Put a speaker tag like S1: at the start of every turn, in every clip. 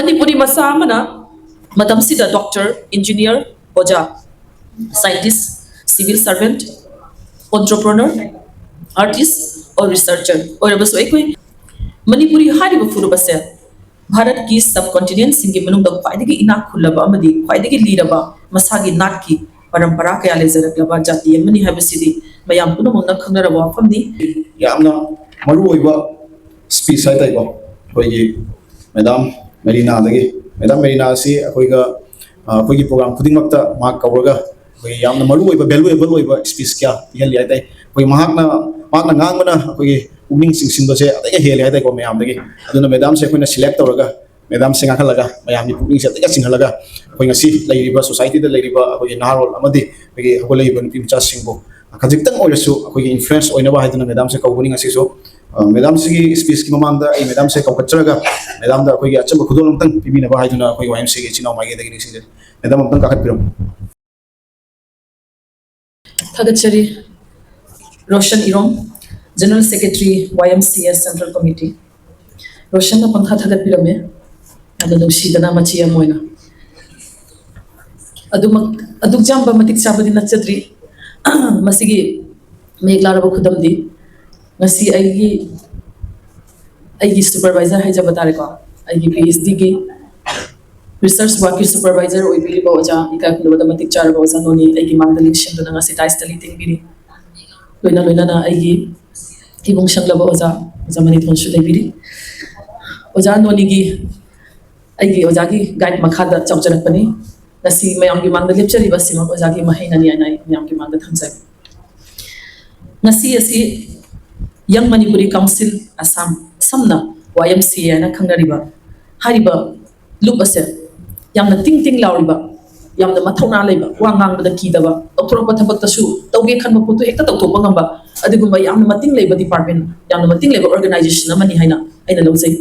S1: Manipuri Masamana, Madam Sida, doctor, engineer, Oja, scientist, civil servant, entrepreneur, artist, or researcher. Or Manipuri Hariba Furubase, Bharat ki subcontinent singi manung da khwaidagi inak khulaba amadi khwaidagi liraba masagi natki parampara kaya lezarakaba jati amani habasidi mayam puno mona khangaraba famni
S2: yamna maru oiba speech hai tai ko koi madam Marina si akoiga akoigi program khuding makta ma kawraga koi yamna maru oiba valuable oiba speech kya yel yai tai koi mahakna ngang mana akoigi ugning sing sindo se ataya hel yai tai ko mayam dagi aduna madam se koina select tawraga madam singa khalaga mayam ni ugning se ataya singhalaga koi ngasi lairiba society da lairiba akoigi narol amadi koi hogolai ban pimcha singbo khajiktan oirasu akoigi influence oina ba haiduna madam se kawbuni ngasi so madam sigi speech ki mamang da ai madam se kawkachraga madam da akoigi achamba khudol amtang pibina ba haiduna akoigi YMC gi chinaw magi dagi nising madam amtang kakat piram
S1: Thagachari Roshan Irom, General Secretary YMCA Central Committee. Roshan na pangkha thagat pirame adano sidana machiya moina aduk jamba matik chabadi nachadri masigi meglaraba khudamdi ngasi aigi supervisor hai jabatare ko aigi PhD gi research work supervisor oibili ba oja ika khudabada matik charaba oja noni aigi mangdali shinduna ngasi taistali tingbiri loina na aigi ibong shanglaba oja jamani thonsu lebiri oja noni gi aigi oja gi guide makhada chawjarak pani ngasi mayam gi mangda lepchari basima oja gi mahaina ni anai mayam gi mangda thamjai ngasi asi Young Manipuri Council Assam samna YMCA na khangnariba hariba look ase yamna ting lauriba yamna mathona leiba wangang da kidaba authorpa thabak tasu tawge khanba putu ekta tawthopa ngamba adigumba yamna mating leiba department yamna mating leiba organization amani haina aina lojai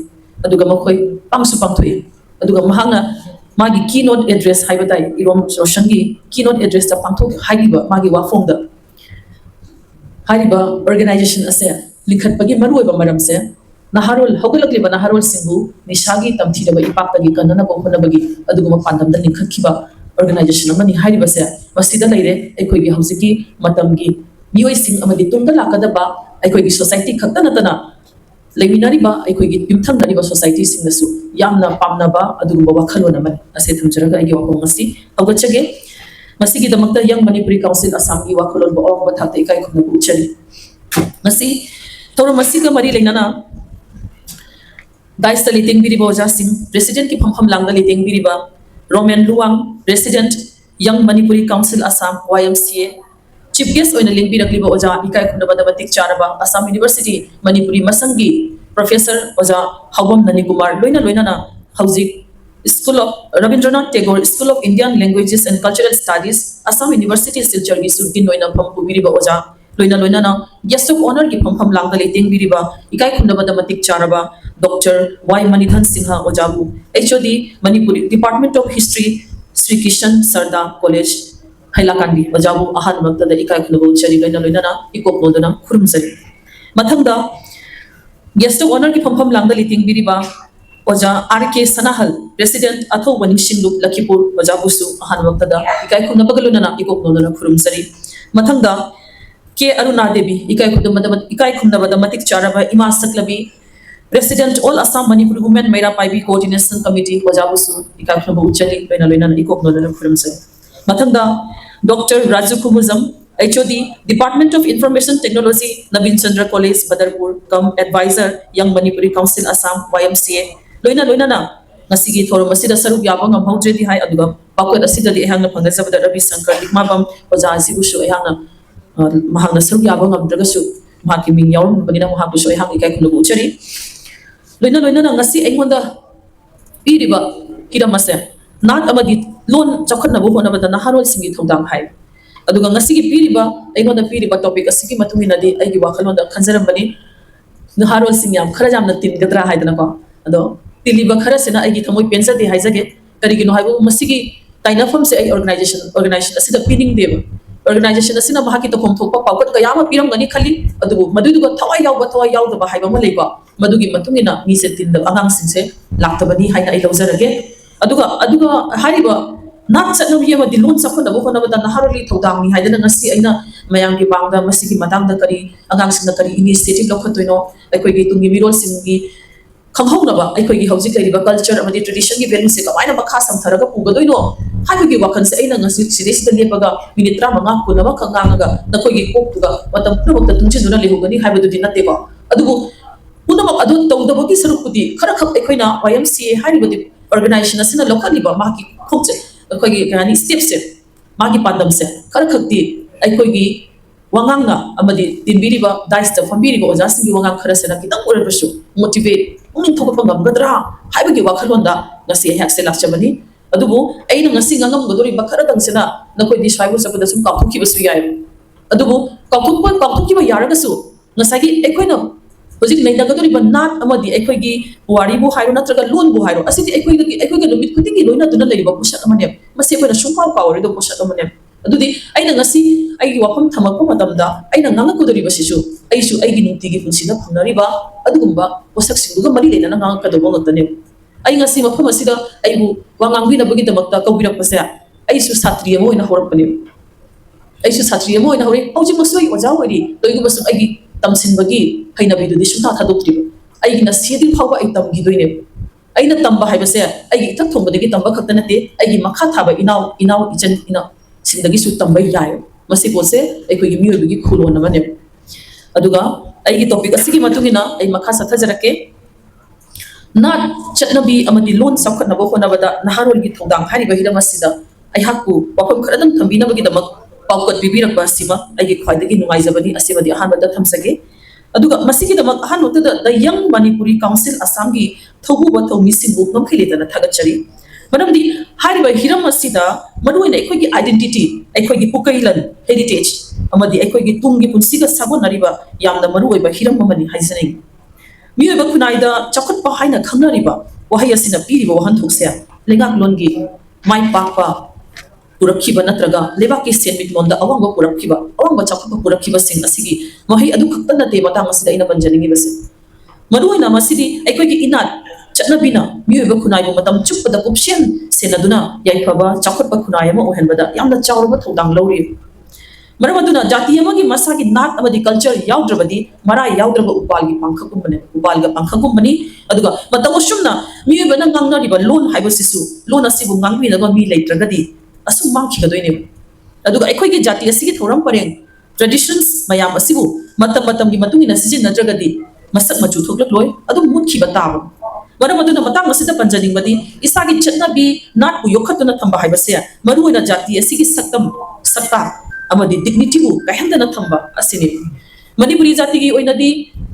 S1: aduga makhoi pangsu pangthoi aduga mahanga magi keynote address haibatai irom roshangi keynote address ta pangthok haiba magi wafong da hariba organization ase likhat pagi maru oiba maram se naharol hogalakliba naharol singbu nishagi tamthiraba ipakta gi kanana bo khona bagi aduguma pandam da likhat khiba organization amani hariba se masida leire ekoi gi hausiki matam gi mioi sing amadi tungda lakada ba ekoi gi society khakta natana leminariba ekoi gi pimthang nariba society singnasu yamna pamna ba aduguma wakhalona man ase thamjaraga agi wakong ngasi hogachage masigi damakta Young Manipuri Council Assam gi wakhalon ba ong ba thakta ikai khona bu chari ngasi Toro masiga mari lenana Daista liting biriba oja sing President ki phampham langda liting biriba Roman Luang President Young Manipuri Council Assam YMCA Chief guest oina lingbi rakliba oja ikai khunda badabatik charaba Assam University Manipuri Masangi Professor oja Hawam Nani Kumar loina na hauzik School of Rabindranath Tagore School of Indian Languages and Cultural Studies Assam University Silchar gi sudin noina phampu biriba oja loina na guest of honor ki phampham langda liting biriba ikai khunda badamatik charaba Dr. Y. Manidhan Singha Ojabu, HOD, Manipuri, Department of History, Sri Kishan Sarda College, Hailakandi, Ojabu, Ahan Magda, the Ikai Kunabu, Cheri, Loina, Ikop Nodana, Kurumsari. Mathanga, guest of honor ki phampham langda liting biriba, Oja, R.K. Sanahal, President Atho Waningshin Loop, Lakipur, Ojabusu, Ahan Magda, Ikai Kunabagaluna, Ikop Nodana, Kurumsari. Mathanga, K. Aruna Devi, Ikai Kundabadamatik Charaba, Ima Saklabi, President All Assam Manipur Women Meira Paibi Coordination Committee Wajabusu Ikakhabu Uchali Loina Ikop Nodana Kurumsari. Mathanga Dr. Raju Kumuzam, HOD, Department of Information Technology, Navin Chandra College, Badarpur, Advisor, Young Manipuri Council Assam, YMCA. Loina na ngasigi thoro masida sarup yabang am haujedi hai aduga pakot asida di ehang na phangajabada Ravi Shankar Dikmabam Ojaji Busu ehang na mahang sarup yabang am dragasu mahaki ming yaw bagina mahabusu ehang ikai khulu uchari loina na ngasi aingonda iriba kiramase nat amadi lon chakhatna bo hona badana harol singi thongdang hai aduga ngasi gi piriba aingonda piriba topic asigi matungina di aigi wakhalonda khanjaram bani harol singyam khara jamna tin gadra haidana ko ado tiliba khara sena aigi thamoi pensa di haijage karigino haibu masigi tainafam se ai organization asida pining deba organization asina mahaki to khom thokpa pawkat kaya ma piram gani khali adu maduduga thawai yawda ba haiba ma leiba madugi matungina mi se tin da angang sin se laktabani haina ai lawzarage aduga hariba nat chatno yema dilon sakho da bo na da naharoli thodang ni haidana ngasi aina mayang gi bangda masigi madang da kari angang sin da kari initiative lokhatoino aikoi gi tungi mirol singi khanghaunaba aikoi gi hauji kai ba culture amadi tradition gi value se kamaina makha samtharaga pugadoino haibagi wakan se aina ngasi sidesi da lepaga minute 35 kunaba khanganga nakoi gi koktuga matam purokta tungchiduna lehugani haibadu dinate ba adubu punamak adu tawdabagi sarukudi khara khak aikoina YMCA haribadi organization asina lokali ba maki khokche aikogi gani step se magi pandam se khara khakti aikogi wangangna amadi tinbiriba daista fambiriba ojasingi wangang khara sena kitang orabashu motivate ungin thokpa ngamgadra haibagi wakhalonda ngasi hak se lakchabani adubu aina ngasi ngangam godori bakara dangsena nakoi di swaibu sabuda sum kapukki basu yai adubu kapukki ba yaragasu ngasagi ekoina hojik nei nagadori ba nat amadi ekoigi wari bu hairo natraga lon bu hairo asiti ekoiga numit khutingi loina tuna leiba pushat amane mase koina sungpau kawri do pushat amane adudi aina ngasi aigi wafam thamakpa matamda aina nganga kodori basisu aisu aigi nutigi punsina phanariba adugumba posak sinduga mari leina nganga kadobo ngotane ai ngasi mafam asida aibu wangangbi na bagi damakta kawbirak pase aisu satriya mo ina horapane aisu satriya mo ina hori auji masoi oja hori toigu basu aigi tamsinbagi hainabidu di sumta thadoktriba aigina siedil phawba ai tamgidoine aina tamba haibase aigi thak thombadagi tamba khakta nate aigi makha thaba inaw ichan ina sindagi su tamba yayo masi bose aikogi miyoibagi khulon amane aduga aigi topic asigi matungina ai makha sathajarake nat chatnabi amadi lon sakhatnabo honabada naharolgi thongdang hariba hidamasida ai hakku wakham kharadam thambinabagi damak pawkat bibirakba sima aigi khwaidagi nungaijabani asibadi ahanbada thamsage aduga masigi damak ahanota da young Manipuri Council Assamgi thobuba thomi singu namkhilitana thagachari manamdi hariba hiram asida manuina ekogi identity ekogi pukailan heritage amadi ekogi tungi punsiga sabonariba yamna maruoiba hiram mamani haisanai miyoiba kunaida chakotpa haina khangnariba wahai asina piriba wahan thokse lengak longi mai pakpa purakhiba natraga lebaki senmit londa awangba purakhiba awangba chakotpa purakhiba sing asigi mahai adu khaktana te matang asida ina panjaningi base maruina masidi ekogi inat chatnabina miyoiba khunaibu matam chuppada kupshen senaduna yaifaba chakotpa khunayama ohenbada yamna chawrba thodang lori Maramaduna jati amagi masagi nat amadi culture yaudravadi mara yaudraba upalgi pangkhagumbane upalga pangkhagumbani aduga matamosumna miyoibana ngangna riba loan haibasisu loan asibu ngangwi naba mi leitragadi asum mangkhigadoine aduga ekhoigi jati asigi thoram pareng traditions mayam asibu matamgi matungina sijin nadragadi masak machu thoklak loi adu mutkhiba taba Maramaduna matang masida panjaning badi isagi chatnabi nat u yokhatuna thamba haibase maruina jati asigi sakta amadi dignity bu kahendana thamba asini Manipuri jati gi oinadi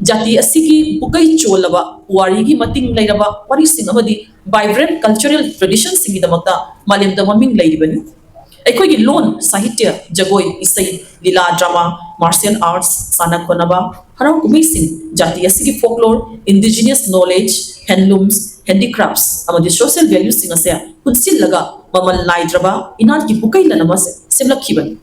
S1: jati asigi bukai cholaba wari gi mating lairaba wari sing amadi vibrant cultural traditions singi damakta malem da maming lairibani aikoi gi lon sahitya jagoi isai lila drama martial arts sana konaba harau kumai sing jati asigi folklore indigenous knowledge handlooms handicrafts amadi social values sing ase kunsil laga mamal laidraba inar gi bukai lanama semlakhibani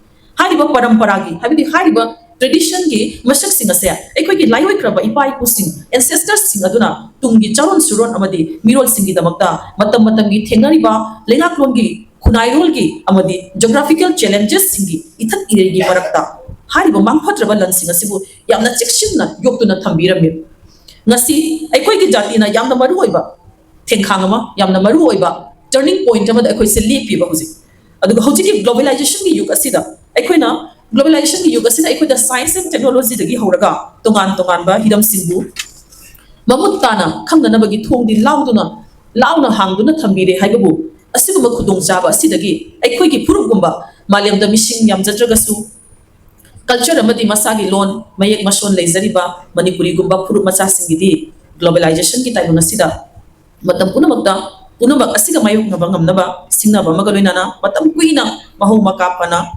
S1: hariba paramparagi habidi hariba tradition gi masak sing ase ekoi gi laiwai kraba ipai kusing ancestors sing aduna tungi charon suron amadi mirol singi damakta matam gi thenariba lengaklon gi khunai gi amadi geographical challenges singi ithak iregi marakta hariba mangphatraba lan sing asibu yamna chekshimna yoktuna thambirami ngasi ekoi gi jati na yamna maru oiba thengkhangama yamna maru oiba turning point amada ekoi se lepi ba huji aduga hoji gi globalization gi yug asida ekoina globalization gi yug asida ekoida science and technology dagi horaga tongan ba hidam singbu mamut tana khamna bagi thongdi launa hangduna thambire haibabu asiguba khudong jaba asidagi ekoi gi purugumba malemda mishing yam jatragasu culture amadi masagi lon mayek mason leizariba Manipuri gumba purug macha singidi globalization gi taibung asida matam punamak asiga mayok na ngamnaba singnaba magaloinana matam kuina mahu makafana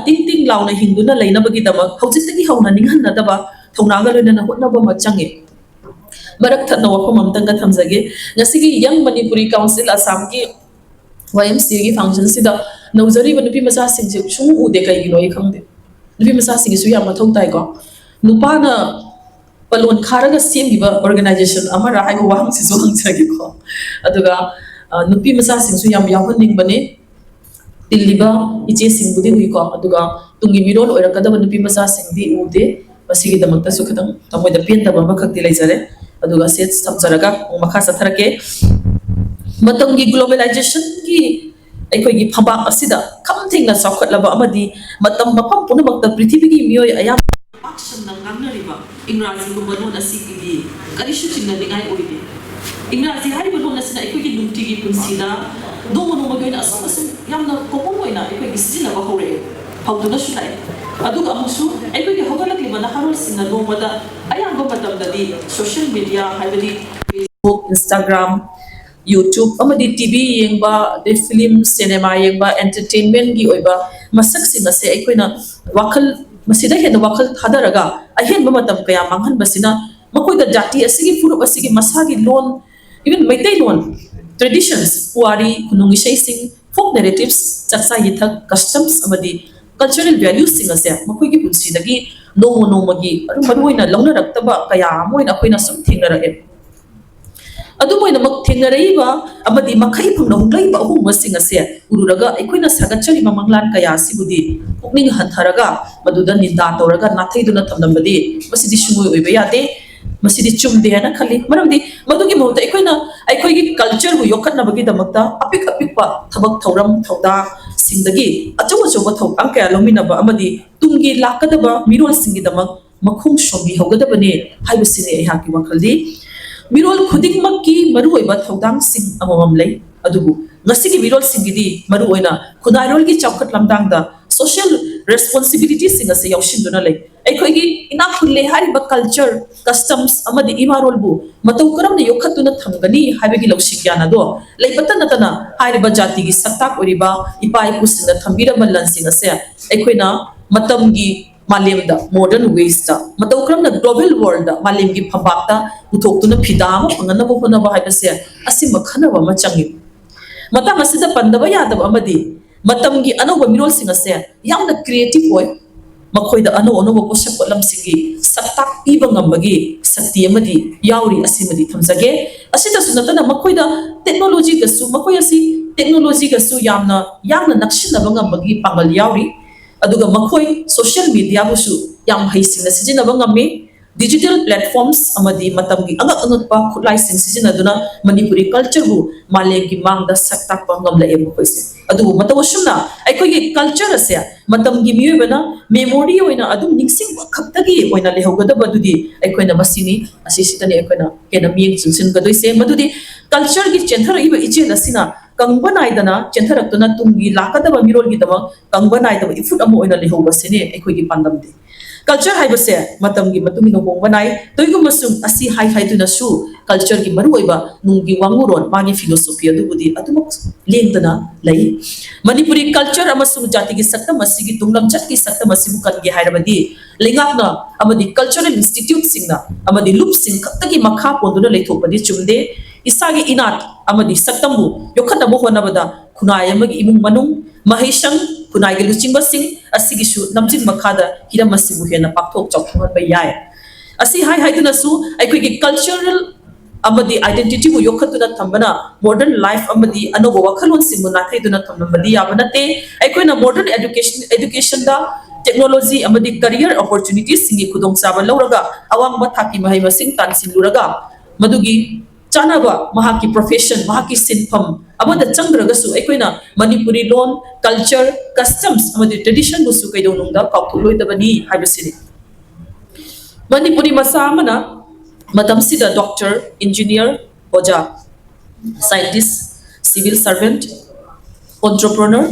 S1: ting launa hinduna leinabagi damak haujitagi hauna ninghanna daba thongnaga loinana hotnaba machange marak thatna wafam amtanga thamjage ngasigi Young Manipuri Council Assam gi YMCA gi function sida नौजरीब नुपी मचासिंगसे सुंग उदे कईगिनो आई खंगदे नुपी मचासिंगसु याम मथौ ताइको नुपाना Pallon खारगा सेमगिबा organisation अमरा हाइबो वाहंगसिसु हंगजागिको अदुगा नुपी मचासिंगसु याम यावहनिंगबने तिल्लिबा इचे सिंगबुदि हुइको अदुगा तुंगी मिरोल ओइरकदब नुपी मचासिंगदि उदे मसिगी दमकतसु खतंग तमोइदा पेंतबा मखक्ति लेजरे अदुगा से समजरगा मखा सथरके Matangi globalisation की अखोई फबाक असिदा खमथिंगना सौखटलबा अमदी मतम मफम पुनमक्ता पृथ्वीगी मियोय अयाम पाक्समना ngangnariba इंग्राजी गुंबा loan असिगिदि करिसु चिन्ननिगाय ओइदे इंग्राजी हारिबा loan असना अखोई नुंटिगी पुंसिदा दोमो नोमो गोइना असमसु यामना कोपम ओइना अखोई सिजिनबा हौरे हौदुना सुनाय अदुगा अमुसु अखोई हौगलकलिबा नहारोल सिना नोमदा अयामबा मतमददि सोशल मीडिया हाइबदि फेसबुक इंस्टाग्राम यूट्यूब अमदी टीवी येंबा दे फिल्म सिनेमा येंबा एंटरटेनमेंट की ओइबा मसक सिंग असे अखोइना वाखल मसिदा हेन वाखल थादरगा अहेन मतम कया मांगहन बसिना मकोइदा जाति असिगी फुरुप असिगी मसागी loan even Meitei loan traditions पुआरी खुनुंगी शेसिंग फोक narratives Chaksa यथक customs अमदी cultural values सिंग असे मकोइगी पुंसीदगी नोमो नोमगी अरु मरुइना लौनरक्तबा कया मोइना अखोइना सुम थेंगनरगे अदुमोइनमक थेंगरैबा अमदी मखै फंगना हुंगलैबा अहुमसिंग असे उरुरगा अखोइना सागचरिबा मंगलान कया सिबुदि पुकनिंग हंथरगा मदुदा निंदा तौरगा नाथैदुना थमनबदि मसिदि सुंगोय ओइबा यादे मसिदि चुमदे हना खली मरमदि मदुगी मौता अखोइगी कल्चर बु योखनबगी दमकता अपिक अपिकपा थबक थौरम थौदा सिंगदगी अचौ अचौबा थौकां कया लोमिनबा अमदी तुंगी लाकदबा मिरोल सिंगी दमक मखुम शोंबि हौगदबने हाइबसिने एहाकी वखलदि मिरोल खुदिंगमक की मरुओइबा थौदांग सिंग अममम लೈ अदुबु ngasiगी मिरोल सिंगिदी मरुओइना खुनाइरोल की चौखट लमदांगदा सोशल रेस्पॉन्सिबिलिटी सिंग असे यावशिंदुना लೈ अखोइगी इना खुले हारिबा कल्चर कस्टम्स अमदी इमारोलबु मतौ करमना योखतुना थमगनी हाइबगी लौसिग्यानादो लैबता नतना हारिबा जातिगी सत्ताक ओरिबा इपाई पुसिना थंबिरबा लनसिंग असे अखोइना मतमगी मालेमदा मॉडर्न वेस्टा मतौ क्रमना ग्लोबल वर्ल्ड मालेमगी फबाक्ता उथोक्तुना फिदाम फंगनबो होनबा हाइबसे असि मखनबा मचंगी मतम असिदा पंदबा यादब अमदी मतमगी अनोबा मिरोल सिंग असे यामना क्रिएटिव ओय मखोइदा अनोबा पोषक लमसिंगी सत्ताक पीबा ngambagi शक्ति अमदी याउरी असिमदी थमजगे असिदा सुनतना मखोइदा टेक्नोलॉजी गसु मखोय असि टेक्नोलॉजी गसु यामना नक्शिनबा ngambagi पांगल याउरी अदुगा मखोई सोशल मीडिया बुसु याम हैसिंग सिजिनबा ngami डिजिटल प्लेटफॉर्म्स अमदी मतमगी अंगक अंगकपा खुलाइसिंग सिजिनदुना मणिपुरी कल्चर बु मालेगी मांगदा सक्ताकपा ngamlae मखोइसे अदु मतवसुमना अखोइगी कल्चर असे मतमगी मियोबना मेमोरी ओइना अदुम निंगसिंग खक्तगी ओइना लेहोगदबा दुदी अखोइना बसिनी असिसितने अखोइना केना मियंग जुनसिन गदोइसे मदुदी कल्चर की चेंथर इबा इजे लसिना कंगबनाइदना चेंथरक्तुना तुंगी लाकदबा मिरोलगी दबा कंगबनाइदबा इफुट अमो ओइना लेहोबसिने अखोइगी पांदमदे कल्चर हाइबसे मतमगी मतुमिनो होंगबनाइ तोइगुमसुम असि हाइ हाइदुनासु कल्चर की मरुओइबा नुंगी वांगुरोन मागी फिलोसोफी अदुबुदी अदुमक लेंगदना लೈ मणिपुरी कल्चर अमसुम जाति की सक्तम असिगी तुंगलमचत की सक्तम असिबु कनगे हाइरबदी लेंगाकना अमदी कल्चरल इंस्टीट्यूट सिंगना अमदी लुप सिंग खक्तगी मखा पोंदुना लेथोपदी चुमदे इसागी इनात अमदी सक्तमबु योखनबो होनबदा खुनाय अमगी इमुंग मनुंग महिशंग खुनाइगे लुचिंग बसिंग असिगिसु नमजिंग मखादा हिरमसिबु हेना पाक्थोक चौथोहनबा याय असि हाइ हाइदुनासु अखोइगी कल्चरल अमदी आइडेंटिटी बु योखतुना थंबना मॉडर्न लाइफ अमदी अनोबो वखलोन सिंगु नाथैदुना थंबमदी याबनते अखोइना मॉडर्न एजुकेशन दा टेक्नोलॉजी अमदी करियर अपॉर्चुनिटीज सिंगी खुदोंग चाबा लौरगा अवांगबा थापी महै मसिंग तानसिलुरगा मदुगी चानाबा महाकी प्रोफेशन महाकी सिनफम अमदा चंग्रगसु अखोइना मणिपुरी लोन कल्चर कस्टम्स अमदी ट्रेडिशन बुसु कैदोनुंगदा काउथुलोइदबनी हाइबसिनि मणिपुरी मसा अमना मतमसिदा डॉक्टर इंजीनियर ओजा scientist civil servant entrepreneur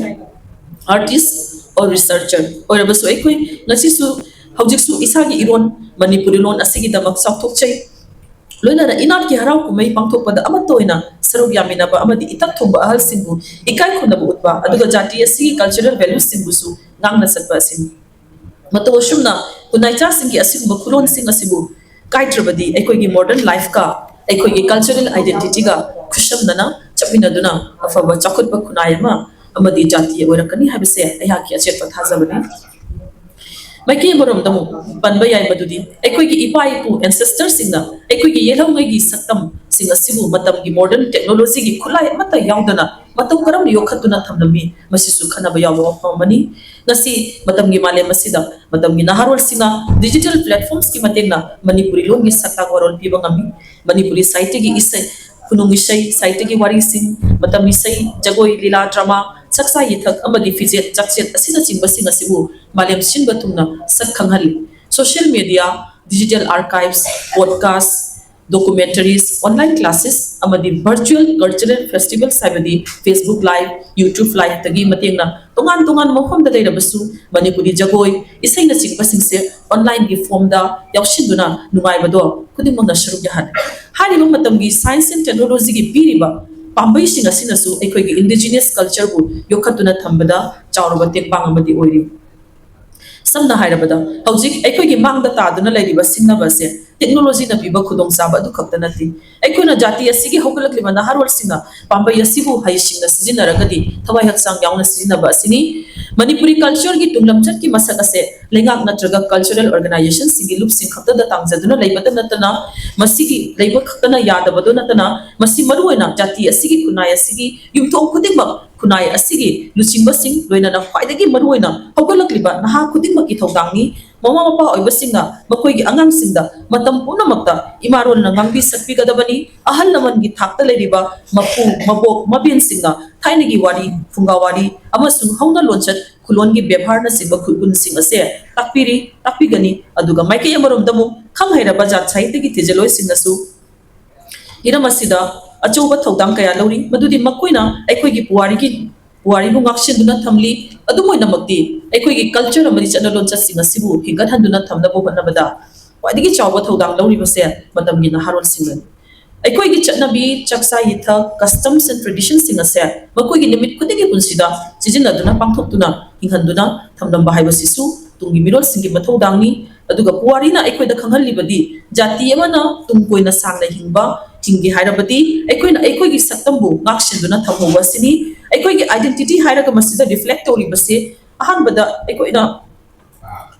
S1: artist और रिसर्चर ओरबसु अखोइ ngasisu हौजिकसु इसागी इरोन मणिपुरी लोन असिगी दमक साउथोकचै लोइना इनाट की हराव कुमै पांथोकपदा अमतोइना सरुग यामिनाबा अमदी इतक थोंबा अहल सिंगु इकाई खुनबु उत्पा अदुगा जाति असि कल्चरल वैल्यूज सिंगुसु गांगना सत्पा सिंग मतवशुमना कुनाइचा सिंगी असिगु खुलोन सिंग असिबु काइट्रबदी अखोइगी मॉडर्न लाइफ का अखोइगी कल्चरल आइडेंटिटी का खुशमदना चपिनदुना अफबा चखुतबा खुनायमा amadi jati oirakani habise ayaki achep thajabani maiki borom damu panba yai badudi ekoi gi ipa ipu ancestors singna ekoi gi yelhau ngai gi saktam singa sibu matam gi modern technology gi khulai mata yaudana matau karam yokhatuna thamnami masisu khana ba yawa pamani ngasi matam gi male masida matam gi naharol singa digital platforms ki matengna manipuri lon gi sakta gorol pi bangami manipuri site gi isai kunung isai site gi wari sing matam isai jagoi lila drama saksa yithak amadi fijet chakchet asina chingba singa sibu malem sinba tumna sak khanghali social media digital archives podcasts documentaries online classes amadi virtual cultural festivals sabadi Facebook live YouTube live tagi matengna tongan mofam da daira basu manipuri jagoi isai na chingba singse online gi form da yausinduna nungai bado kuding mangna shuruk yahan hari matam gi science and technology gi piriba pambai sing asina su ekoi gi indigenous culture bu yokhatuna thambada chawruba tekpang amadi oiri samna hairabada hojik ekoi gi mangda taduna lairiba sinna base technology na piba khudong saba du khakta nati ekoi jati asigi hogalak liba na harwal singa pambai asibu haising na sijina ragadi thawai haksang yauna sijina ba asini manipuri culture gi tunglamchat ki masak ase lengak natraga cultural organization singi lup sing khakta da tangjaduna laibata natana masigi laiba khakta na yadabado natana masi maruena jati asigi kunai asigi yumthong khudingba kunai asigi luchingba sing loina na khwaidagi maruena hogalak liba naha khudingba ki thawdangni mama mapa oiba singa makoi gi angang singda matam punamakta imarol na ngangbi sakpi gadabani ahal naman gi thakta leriba mapu mabok mabin singa thaini gi wari funga wari amasung hauna lonchat khulon gi bebhar na singba khulun sing ase takpigani aduga maike yamarom damu khang haira bazar chaite gi tijeloi singa su iramasida achouba thodang kaya lori madudi makoina aikoi gi puari bu ngakshinduna thamli adumoina makti aikoi gi culture amari chanalon chasing asibu hingat handuna thamna bo banabada wadigi chawba thodang lori base matam gi na harol singan aikoi gi chanabi chaksa yitha customs and traditions singa se makoi gi limit kudigi punsida sijina duna pangthokduna hinghanduna thamdam bahai basisu tungi mirol singi mathodangni aduga puari na aikoi da khanghal libadi jati amana tungkoina sangna hingba tingi hairabati aikoi gi saktambu ngakshinduna thamhoba sini aikoi gi identity hairaga masida reflect tori base ahan bada aikoi na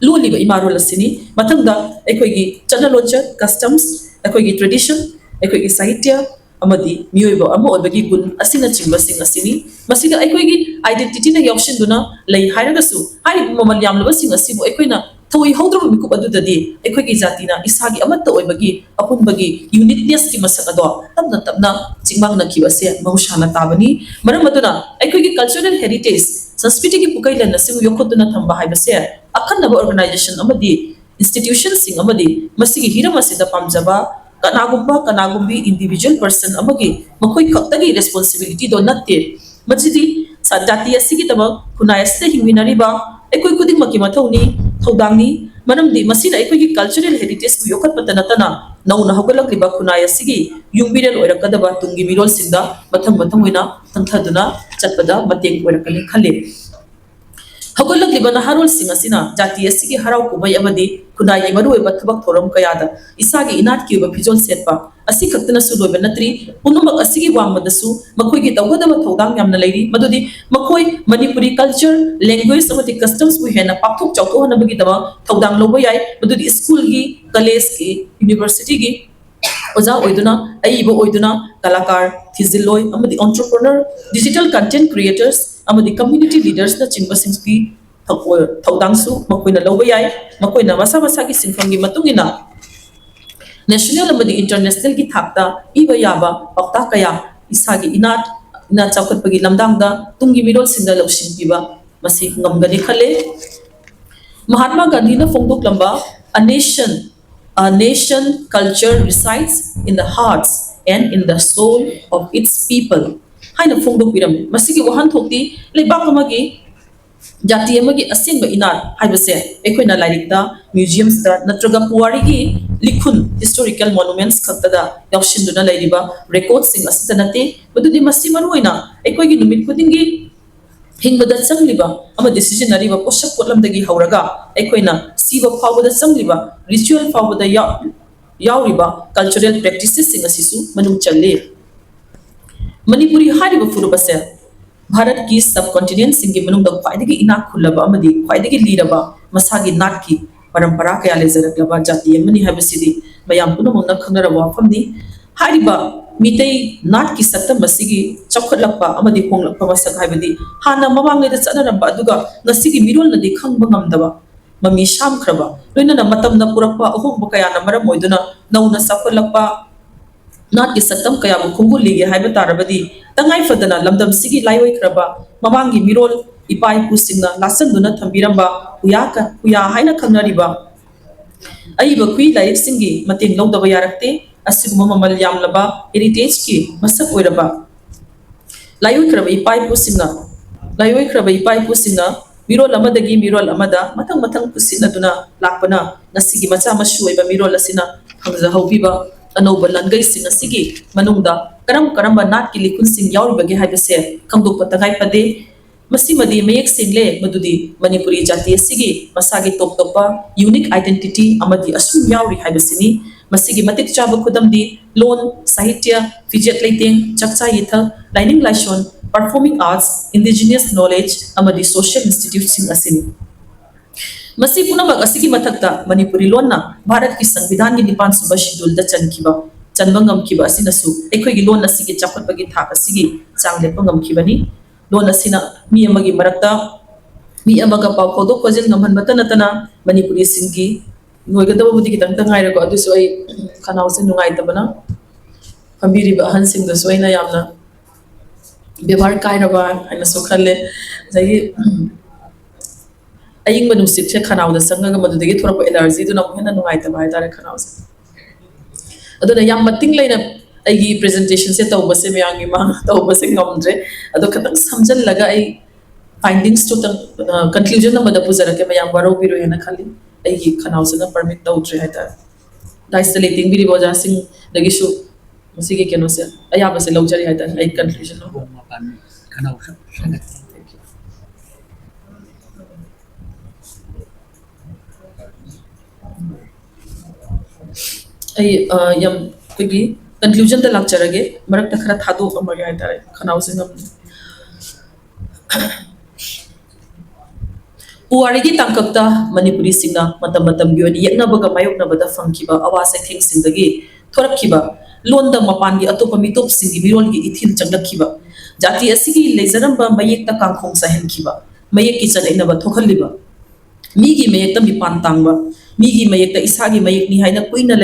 S1: loliba imarol asini mathangda aikoi gi chanaloncha customs aikoi gi tradition aikoi gi sahitya amadi miyoiba ama obagi gun asina chingba sing asini masida aikoi gi identity na yawshinduna lei hairaga su hari mamal yamlaba sing asibu aikoi na thoi hodro mikup adudadi aikoi gi jatina isagi amatta oibagi apunbagi uniqueness ki masak ado tabna chingmang na kiwase mahushana tabani maram aduna aikoi gi cultural heritage संस्कृति की पुकैला नसिबु योखोतुना थंबा हाइबसे अखन्नबा organisation अमदी institution सिंग अमदी मसिगी Hiram असिदा पामजबा कनागुंबी individual person अमगी मखोई खक्तगी responsibility दो नत्ते मजिदी जाति असिगी तब खुनाय असिदा हिंगिनारिबा एकोई कुदिंग मकी मथौनी थौदांगनी मरमदी मसिना एकोई cultural heritage बु योखतपता नतना नौना हगलकलिबा खुनाय असिगी युंबिरल ओइरकदबा तुंगी मिरोल सिंदा मथम होइना तंथदुना चटपदा मतेंग ओइरकनी खले हगलकलिबा नहारोल सिंग असिना जाति असिगी हराव कुबै अमदी खुनाय मरुय बथबक थोरम कयादा इसागी इनाट किबा फिजोल सेटपा असि खक्तना सु लोइबा नत्री पुनुमक असिगी वांगमदसु मखोइगी तवगदबा थौदांग यामना लैरी मदुदी मखोइ मणिपुरी कल्चर लैंग्वेज अमदी कस्टम्स बु हेना पाक्थोक चौथोहनबगी दबा थौदांग लोबा याय मदुदी स्कूल गी कॉलेज की यूनिवर्सिटी की ओजा ओइदुना अइबो ओइदुना कलाकार थिजिलोय अमदी एंटरप्रेन्योर डिजिटल कंटेंट क्रिएटर्स अमदी कम्युनिटी लीडर्स ना चिंगबा सिंगपी थौदांगसु मखोइना लोबा याय मखोइना मसा की सिंफंगी मतुंगिना नेशनल अमदी इंटरनेशनल की थाकता इबा याबा पक्ता कया इसागी इना चौखटपगी लमदांगदा तुंगी मिरोल सिंदा लौसिन पिबा मसी ngамगनी खले महात्मा गांधी ना फोंदोकलंबा a nation culture resides in the hearts and in the soul of its people haina phongdok piram masigi wahan thokti leibak amagi jati amagi asingba inar haibase ekoina lairikta museums da natraga puari gi likhun historical monuments khaktada yawshinduna lairiba records sing asitanate badudi masimaruina ekoigi numit kudingi हिंगबदा चंगलिबा अमा decision Ariba पोषक पोटलमदगी हौरगा एकोइना सीबा फावबदा चंगलिबा ritual फावबदा यावरिबा cultural practices सिंग असिसु मनुंग चल्ले मणिपुरी हारिबा फुरुबसे भारत की सब continent सिंगी मनुंग the ख्वाइदगी इनाक खुल्लबा अमदी ख्वाइदगी लीरबा मसागी नाट की परंपरा कया लेजरक्लबा जाति अमनी हाबसिदी मयाम पुनमना खंगरबा वाफमनी हारिबा मितै नाट की सत्तम मसिगी चौखटलक्पा अमदी होंगलक्पा मसक हाबदी हाना मवांगलेदा चनरबा अदुगा ngasiगी mirol nadi khangba ngamdaba mami sham khraba loinana matamna purakpa ahongba kayana maram moiduna nauna sakolakpa नाट की सत्तम कया खुंगु लीगे हाइबा तारबदी तंगाई फदना लमदम सिगी लाइवै ख्रबा ममांगी मिरोल इपाई पुसिंगना लासंदुना थंबिरंबा हुया हाइना खंगनरिबा अइबा खुई लाइक सिंगी मतेंग लौदबा यारक्ते असिगुम ममल यामलबा हेरिटेज की मसक ओइरबा लाइवै ख्रबा इपाई पुसिंगना मिरोल अमदगी मिरोल अमदा मतंग मतंग पुसिनदुना लाकपना नसिगी मचा मशु ओइबा मिरोल असिना खंगजा हौबिबा अनौब लनगई सिंग असिगी मनुंगदा करम नाट की लिखुन सिंग याउरिबगे हाइबसे खंगदोकपा तंगाई पदे मसिमदी मयेक सिंगले मदुदी मणिपुरी जाति असिगी मसागी टॉप टॉपा यूनिक आइडेंटिटी अमदी असुम याउरि हाइबसिनी मसिगी मतिक चाबा खुदमदी लोन साहित्य फिजेट लेटेंग चक्चा यथ लाइनिंग लाइशोन परफॉर्मिंग आर्ट्स इंडिजिनियस नॉलेज अमदी सोशल इंस्टीट्यूट सिंग असिनी मसी पुनमक असिगी मथक्ता मणिपुरी लोनना भारत की संविधान की 9 सुबह शेड्यूल द चनबंगम किबा असिनसु एखोगी लोन असिगी चाखटपगी थाक असिगी चांगले पंगम लोन असिना मी अमगी मरक्ता मी अमगा पाव खोदो खोजिल ngamhanbata natana मणिपुरी सिंगी नोइगदबबुदी कितंग तंगाइरको अदुसु आई खनाउसे नुंगाइतबना फंबिरिबा अहन सिंग दसु आइना यामना व्यवहार कायरबा आइना सुखले जगी अयिंग मनुसित से खनाउदा संगगा मदुदगी थोरप एलर्जी दुना हेना नुंगाइतबा हाइतारे खनाउसे अदुना याम मतिंग लेना अगी प्रेजेंटेशन से तौबसे मयांगी मा तौबसे ngамद्रे अदो खतंग समझलगा आई फाइंडिंग्स तो कंक्लूजन नमदा पुजरके मयाम वरो बिरो हेना खाली अगी खनाउसना परमिट तौद्रे हाइतारे डाइसलेटिंग बिरि बोजा सिंग दगिसु मसिगे केनोसे अयाबसे लौजरी हाइतारे आई कंक्लूजन नो
S3: खनाउसा
S1: यम कोई कंक्लूजन द लाक्चरगे मरक खरा थादो अमगे हाइतारे खनाउसे ngam पुवारिगी तांकक्ता मणिपुरी सिंगना मतम मतम गियोनी यक्नबगा मायोक्नबदा फंखिबा आवाज थिंग सिंदगी थोरखिबा लोनदा मपानगी अतोप मितोप सिंगी बिरोलगी इथिल चंगलखिबा जाति असिगी लेजरंबा मयेक्ता कांखोंग सहेनखिबा मयेक्की चनैनबा थोखलिबा मीगी मयेक्ता मिपान तांगबा मीगी मयेक्ता इसागी मयेक्नी हाइना कुइना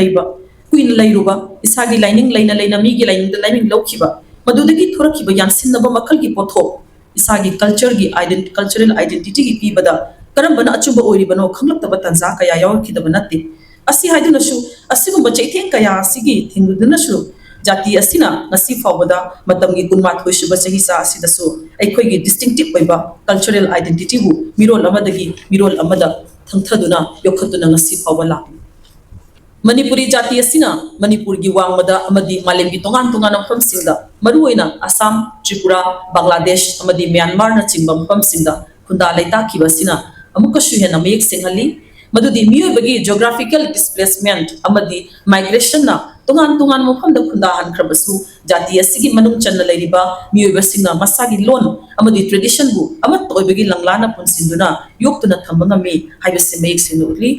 S1: लैरुबा इसागी लाइनिंग लैना मीगी लाइनिंग द लाइनिंग लौखिबा मदुदगी थोरखिबा यानसिनबा मखलगी पोथो इसागी कल्चरल आइडेंटिटी की पीबदा करंबना अचुबा ओइरिबनो खंगलक्तबा तंजा कया यावखिदबा नत्ते असि हाइदुनसु असिगुंबा चैथें कया असिगी थिंगुदुनसु जाति असिना नसी फावदा मतमगी कुनमाथोइ सुबा चही सा असिदसु अखोइगी डिस्टिंक्टिव ओइबा कल्चरल आइडेंटिटी बु मिरोल अमदगी मिरोल अमदा थंगथदुना योखतुना नसी फावला लापि मणिपुरी जाति असिना मणिपुर की वांगमदा अमदी मालेम की तोंगान तोंगान मफम सिंगदा मरुओइना असम त्रिपुरा बांग्लादेश अमदी म्यांमार न चिंबा मफम सिंगदा खुंदा लैता खिबसिना अमुकसु हेना मयेक सिंहली मदुदी मियोबगी जियोग्राफिकल डिस्प्लेसमेंट अमदी माइग्रेशन ना तोंगान मफम द खुंदा हनख्रबसु जाति असिगी मनुंग चन्न लैरिबा मियोबसिंगना मसागी लोन अमदी ट्रेडिशन बु अमत ओइबगी लंगलाना पुनसिंदुना योक्तुना थंबंगमी हाइबसे मयेक सिनुली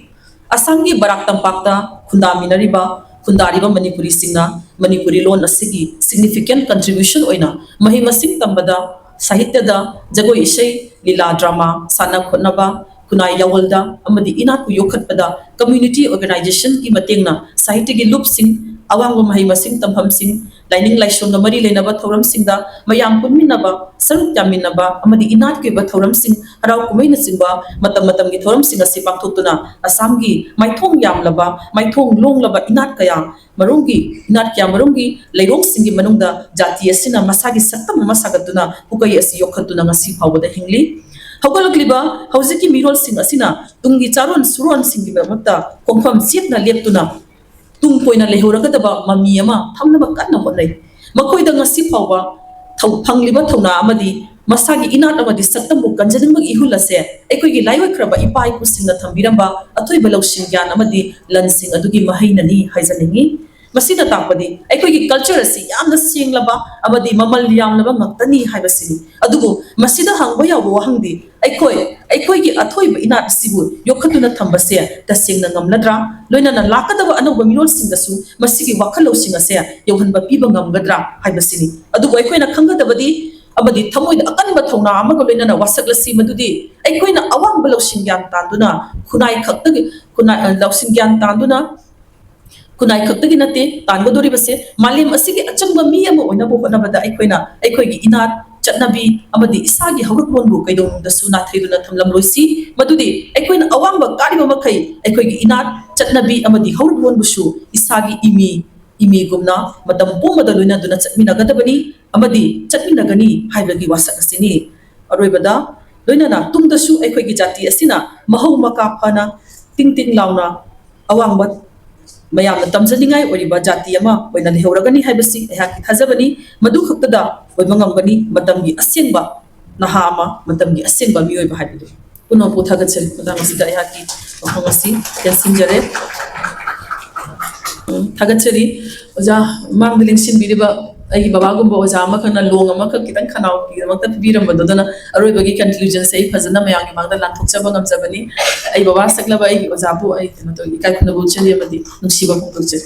S1: असम की बराक तंपाक्ता खुंदामिनरिबा खुंदारिबा मणिपुरी सिंगना मणिपुरी लोन असिगी सिग्निफिकेंट कंट्रीब्यूशन ओइना महि मसिंग तंबदा साहित्यदा जगोई इशै लीला ड्रामा साना खोनबा खुनाई यावलदा अमदी इनाकु योखतपदा कम्युनिटी ऑर्गेनाइजेशन की मतेंगना साहित्य की लुप सिंग अवांग महि मसिंग तंफम सिंग लाइनिंग लाइशोंग मरी लेनबा थौरम सिंगदा मयाम पुनमिनबा सरुक यामिनबा अमदी इनात के बथौरम सिंग हराव कुमैन सिंगबा मतम की थौरम सिंग असि पाक्थोक्तुना असम की माइथोंग यामलबा माइथोंग लोंगलबा इनात कया मरुंगी इनात क्या मरुंगी लैरोंग सिंगी मनुंगदा जाति असिना मसागी सत्तम मसागतुना हुकै असि योखतुना ngasi फावदा हिंगली हौगलक्लिबा हौजिकी मिरोल सिंग असिना तुंगी चारोन सुरोन सिंगी बमता कोंफम चेपना लेप्तुना तुम कोइना लेहौरगदबा ममी अमा थमनबा कन्ना होनै मखोइदा ngasi फावबा फंगलिबा थौना अमदी मसागी इनात अमदी सत्तमबु कंजनिंबग इहुलसे एकोइगी लाइवख्रबा इपाइपुसिंगना थंबिरंबा अथोइबा लौसिंग ज्ञान अमदी लनसिंग अदुगी महैननी हाइजनिंगी masida takpadi aikogi culture asi yamna singlaba amadi mamal yamlaba ngaktani haibasini adubu masida hangba yawo hangdi aikogi athoiba inat sibu yokhatuna thambase tasingna ngamladra loinana lakadaba anauba mirol singdasu masigi wakhalo singase yohanba piba ngamgadra haibasini adubu aikoina khangadabadi amadi thamoida akanba thona amaga loinana wasaklasi madudi aikoina awang balosing gyan tanduna khunai khaktagi kunai losing gyan tanduna kunai khaktagi nate tangodori base malim asigi achangba mi ama oina bo honabada aikoigi inat chatnabi amadi isagi hawrukmon bu kaidong da suna thriduna thamlam loisi madudi aikoina awangba kariba makai aikoigi inat chatnabi amadi hawrukmon bu su isagi imi gumna madam pomada loina duna chatmina gadabani amadi chatmina gani haibagi wasak asini aroibada loina na tungda su aikoigi jati asina mahau maka phana ting ting launa awangba mayamna tamjaningai oriba jati ama oina lehoragani haibasi ehaki thajabani madu khaktada oiba ngambani matamgi asengba naha ama matamgi asengba mioiba haibidu puno puthagatse madam asida ehaki wahangasi yasinjare thagatsari oja mangdiling sinbiriba ai baba gumba oja ama khana long ama khak kitang khanau ki makta biram badodana aroi bagi conclusion sei phajana mayangi mangda lanthokchaba ngamjabani ai baba saklaba ai oja bu ai to ikai khuna bu chali amadi nusiba khongtokche